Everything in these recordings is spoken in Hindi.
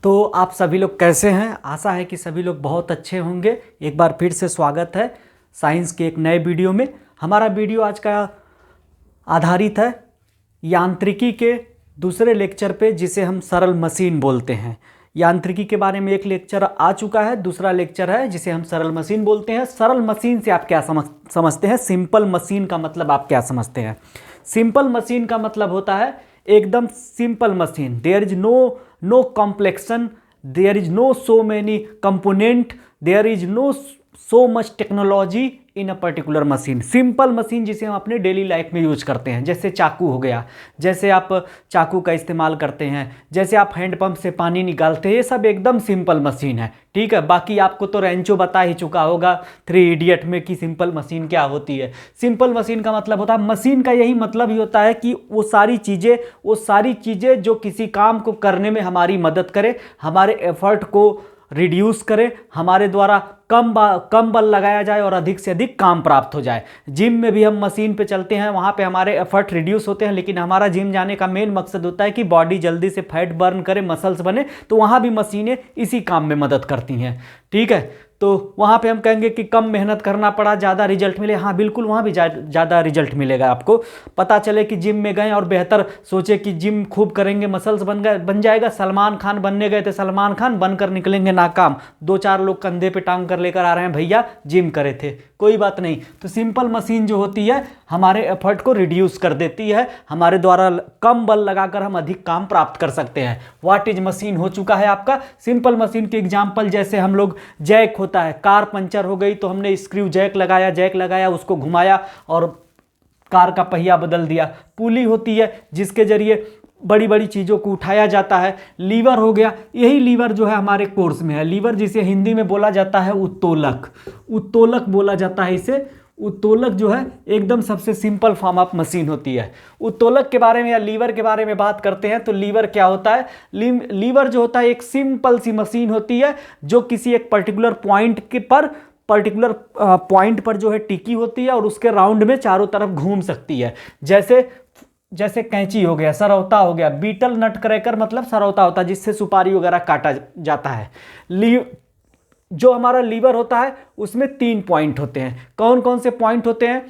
तो आप सभी लोग कैसे हैं? आशा है कि सभी लोग बहुत अच्छे होंगे। एक बार फिर से स्वागत है साइंस के एक नए वीडियो में। हमारा वीडियो आज का आधारित है यांत्रिकी के दूसरे लेक्चर पे, जिसे हम सरल मशीन बोलते हैं। यांत्रिकी के बारे में एक लेक्चर आ चुका है, दूसरा लेक्चर है जिसे हम सरल मशीन बोलते हैं। सरल मशीन से आप क्या समझते हैं? सिंपल मशीन का मतलब आप क्या समझते हैं? सिंपल मशीन का मतलब होता है एकदम simple machine. There is no complexion, there is no so many component, there is no so much technology in a particular machine. Simple machine जिसे हम अपने डेली लाइफ में यूज करते हैं, जैसे चाकू हो गया, जैसे आप चाकू का इस्तेमाल करते हैं, जैसे आप हैंडपंप से पानी निकालते हैं, ये सब एकदम सिंपल मशीन है। ठीक है, बाकी आपको तो रेंचो बता ही चुका होगा 3 इडियट में कि सिंपल मशीन क्या होती है। सिंपल मशीन का मतलब होता है, मशीन का यही मतलब ही होता है कि वो सारी चीज़ें जो किसी काम को करने में हमारी मदद करे, हमारे एफर्ट को रिड्यूस करे, हमारे द्वारा कम बल लगाया जाए और अधिक से अधिक काम प्राप्त हो जाए। जिम में भी हम मशीन पे चलते हैं, वहाँ पे हमारे एफर्ट रिड्यूस होते हैं, लेकिन हमारा जिम जाने का मेन मकसद होता है कि बॉडी जल्दी से फैट बर्न करे, मसल्स बने। तो वहाँ भी मशीनें इसी काम में मदद करती हैं। ठीक है, तो वहाँ पे हम कहेंगे कि कम मेहनत करना पड़ा, ज़्यादा रिजल्ट मिले। हाँ बिल्कुल, वहाँ भी ज़्यादा रिजल्ट मिलेगा। आपको पता चले कि जिम में गए और बेहतर सोचे कि जिम खूब करेंगे, मसल्स बन जाएगा। सलमान खान बनने गए थे, सलमान खान बनकर निकलेंगे नाकाम। 2-4 लोग कंधे पे टांग कर लेकर आ रहे हैं, भैया जिम करे थे, कोई बात नहीं। तो सिंपल मशीन जो होती है हमारे एफर्ट को रिड्यूस कर देती है, हमारे द्वारा कम बल लगाकर हम अधिक काम प्राप्त कर सकते हैं। व्हाट इज मशीन हो चुका है आपका। सिंपल मशीन के एग्जाम्पल जैसे हम लोग जैक होता है, कार पंचर हो गई तो हमने स्क्रू जैक लगाया, उसको घुमाया और कार का पहिया बदल दिया। पुली होती है जिसके जरिए बड़ी बड़ी चीज़ों को उठाया जाता है। लीवर हो गया, यही लीवर जो है हमारे कोर्स में है। लीवर जिसे हिंदी में बोला जाता है उत्तोलक बोला जाता है इसे। उत्तोलक जो है एकदम सबसे सिंपल फॉर्म ऑफ मशीन होती है। उत्तोलक के बारे में या लीवर के बारे में बात करते हैं तो लीवर क्या होता है? लीवर जो होता है एक सिंपल सी मशीन होती है जो किसी एक पर्टिकुलर पॉइंट पर जो है टिकी होती है और उसके राउंड में चारों तरफ घूम सकती है। जैसे कैंची हो गया, सरौता हो गया। बीटल नट क्रैकर मतलब सरौता होता है जिससे सुपारी वगैरह काटा जाता है। जो हमारा लीवर होता है उसमें 3 पॉइंट होते हैं। कौन कौन से पॉइंट होते हैं?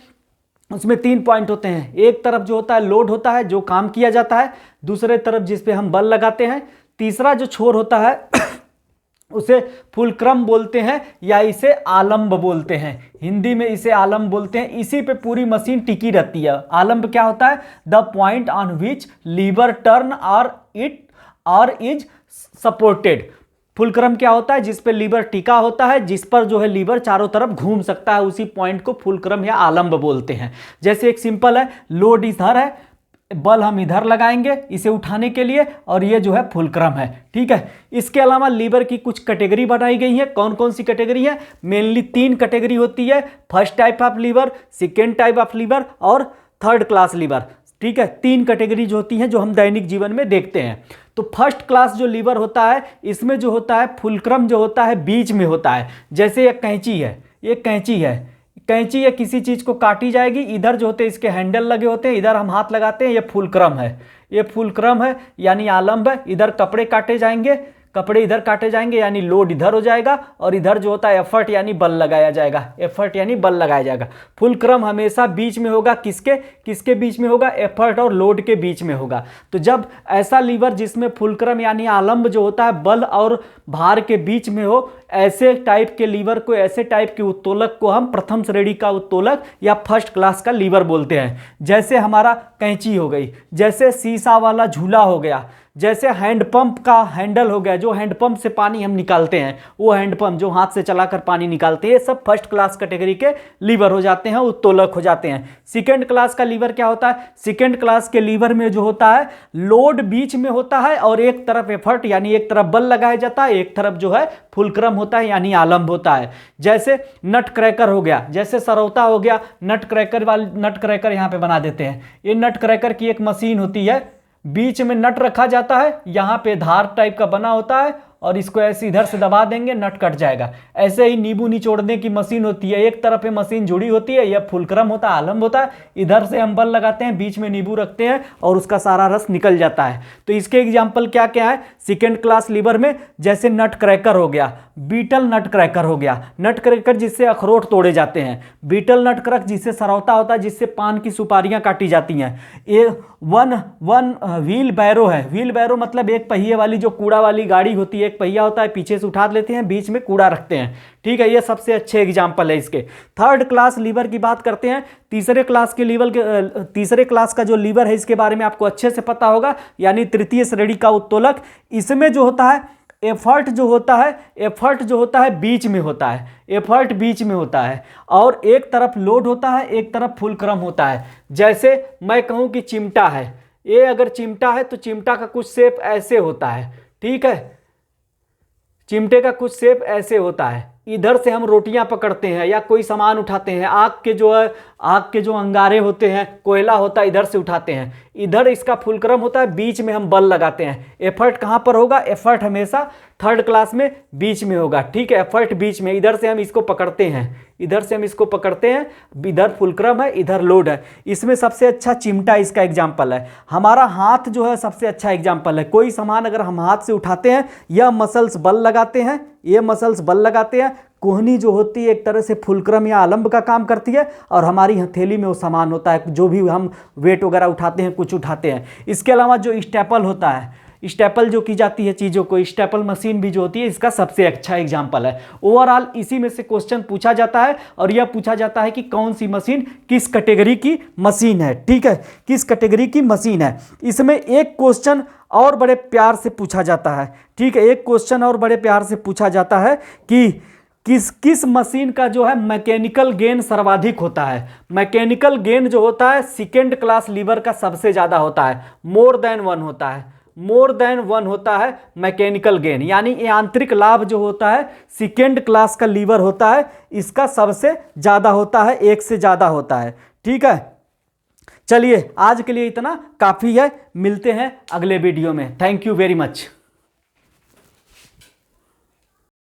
उसमें 3 पॉइंट होते हैं। एक तरफ जो होता है लोड होता है, जो काम किया जाता है। दूसरे तरफ जिस पे हम बल लगाते हैं। तीसरा जो छोर होता है उसे फुलक्रम बोलते हैं या इसे आलंब बोलते हैं। हिंदी में इसे आलंब बोलते हैं। इसी पे पूरी मशीन टिकी रहती है। आलंब क्या होता है? The point on which lever turn और इज सपोर्टेड। फुलक्रम क्या होता है? जिस पे लीवर टिका होता है, जिस पर जो है लीवर चारों तरफ घूम सकता है, उसी पॉइंट को फुलक्रम या आलंब बोलते हैं। जैसे एक सिंपल है, लोड इधर है, बल हम इधर लगाएंगे इसे उठाने के लिए, और ये जो है फुलक्रम है। ठीक है, इसके अलावा लीवर की कुछ कैटेगरी बनाई गई है। कौन कौन सी कैटेगरी है? मेनली 3 कैटेगरी होती है। First type of lever, second type of lever और थर्ड क्लास लीवर। ठीक है, 3 कैटेगरी जो होती हैं जो हम दैनिक जीवन में देखते हैं। तो फर्स्ट क्लास जो लीवर होता है, इसमें जो होता है फुलक्रम जो होता है बीच में होता है। जैसे एक कैंची है, कैंची या किसी चीज़ को काटी जाएगी, इधर जो होते हैं इसके हैंडल लगे होते हैं, इधर हम हाथ लगाते हैं, ये फुलक्रम है यानी आलंब है। इधर कपड़े इधर काटे जाएंगे यानी लोड इधर हो जाएगा, और इधर जो होता है एफर्ट यानी बल लगाया जाएगा। फुलक्रम हमेशा बीच में होगा। किसके बीच में होगा? एफर्ट और लोड के बीच में होगा। तो जब ऐसा लीवर जिसमें फुलक्रम यानी आलंब जो होता है बल और भार के बीच में हो, ऐसे टाइप के लीवर को, ऐसे टाइप के उत्तोलक को हम प्रथम श्रेणी का उत्तोलक या फर्स्ट क्लास का लीवर बोलते हैं। जैसे हमारा कैंची हो गई, जैसे शीशा वाला झूला हो गया, जैसे हैंडपंप का हैंडल हो गया, जो हैंडपंप से पानी हम निकालते हैं, वो हैंडपंप जो हाथ से चलाकर पानी निकालते हैं, सब फर्स्ट क्लास कैटेगरी के लीवर हो जाते हैं, उत्तोलक हो जाते हैं। सेकेंड क्लास का लीवर क्या होता है? सेकेंड क्लास के लीवर में जो होता है लोड बीच में होता है और एक तरफ एफर्ट यानी एक तरफ बल लगाया जाता है, एक तरफ जो है फुलक्रम होता है यानी आलंब होता है। जैसे नट क्रैकर हो गया, जैसे सरौता हो गया, नट क्रैकर यहाँ पे बना देते हैं। ये नट क्रैकर की एक मशीन होती है, बीच में नट रखा जाता है, यहाँ पे धार टाइप का बना होता है और इसको ऐसे इधर से दबा देंगे, नट कट जाएगा। ऐसे ही नींबू निचोड़ने की मशीन होती है, एक तरफ मशीन जुड़ी होती है, यह फुलक्रम होता है, आलम्ब होता है, इधर से हम बल लगाते हैं, बीच में नींबू रखते हैं और उसका सारा रस निकल जाता है। तो इसके एग्जाम्पल क्या क्या है सेकेंड क्लास लीवर में? जैसे नट क्रैकर हो गया, बीटल नट क्रैकर हो गया, नट क्रैकर जिससे अखरोट तोड़े जाते हैं, बीटल नट क्रैकर जिससे सरौता होता है, जिससे पान की सुपारियां काटी जाती हैं। ये वन व्हील बैरो है, व्हील बैरो मतलब एक पहिए वाली जो कूड़ा वाली गाड़ी होती है, एक पहिया होता है, पीछे से उठा लेते हैं, बीच में कूड़ा रखते हैं, ठीक है। ये सबसे अच्छे एग्जाम्पल है इसके। थर्ड क्लास लीवर की बात करते हैं। तीसरे क्लास का जो लीवर है इसके बारे में आपको अच्छे से पता होगा, यानी तृतीय श्रेणी का उत्तोलक। इसमें जो होता है एफर्ट जो होता है बीच में होता है, एफर्ट बीच में होता है, और एक तरफ लोड होता है, एक तरफ फुलक्रम होता है। जैसे मैं कहूं कि चिमटा है, ये अगर चिमटा है तो चिमटा का कुछ शेप ऐसे होता है, ठीक है, चिमटे का कुछ शेप ऐसे होता है। इधर से हम रोटियां पकड़ते हैं या कोई सामान उठाते हैं, आग के जो अंगारे होते हैं, कोयला होता है, इधर से उठाते हैं, इधर इसका फुलक्रम होता है, बीच में हम बल लगाते हैं। एफर्ट कहाँ पर होगा? एफर्ट हमेशा थर्ड क्लास में बीच में होगा, ठीक है, एफर्ट बीच में। इधर से हम इसको पकड़ते हैं, इधर फुलक्रम है, इधर लोड है। इसमें सबसे अच्छा चिमटा इसका एग्जाम्पल है। हमारा हाथ जो है सबसे अच्छा एग्जाम्पल है। कोई सामान अगर हम हाथ से उठाते हैं, यह मसल्स बल लगाते हैं, ये मसल्स बल लगाते हैं। कोहनी जो होती है एक तरह से फुलक्रम या आलंब का काम करती है, और हमारी हथेली में वो सामान होता है, जो भी हम वेट वगैरह उठाते हैं, कुछ उठाते हैं। इसके अलावा जो स्टेपल होता है, स्टेपल जो की जाती है चीज़ों को, स्टेपल मशीन भी जो होती है, इसका सबसे अच्छा एग्जाम्पल है। ओवरऑल इसी में से क्वेश्चन पूछा जाता है, और यह पूछा जाता है कि कौन सी मशीन किस कैटेगरी की मशीन है, ठीक है, किस कैटेगरी की मशीन है। इसमें एक क्वेश्चन और बड़े प्यार से पूछा जाता है, ठीक है, एक क्वेश्चन और बड़े प्यार से पूछा जाता है कि किस मशीन का जो है मैकेनिकल गेन सर्वाधिक होता है। मैकेनिकल गेन जो होता है सेकेंड क्लास लीवर का सबसे ज़्यादा होता है, मोर देन वन होता है मैकेनिकल गेन, यानी यांत्रिक लाभ जो होता है सेकेंड क्लास का लीवर होता है, इसका सबसे ज़्यादा होता है, एक से ज़्यादा होता है, ठीक है। चलिए आज के लिए इतना काफ़ी है, मिलते हैं अगले वीडियो में। Thank you very much.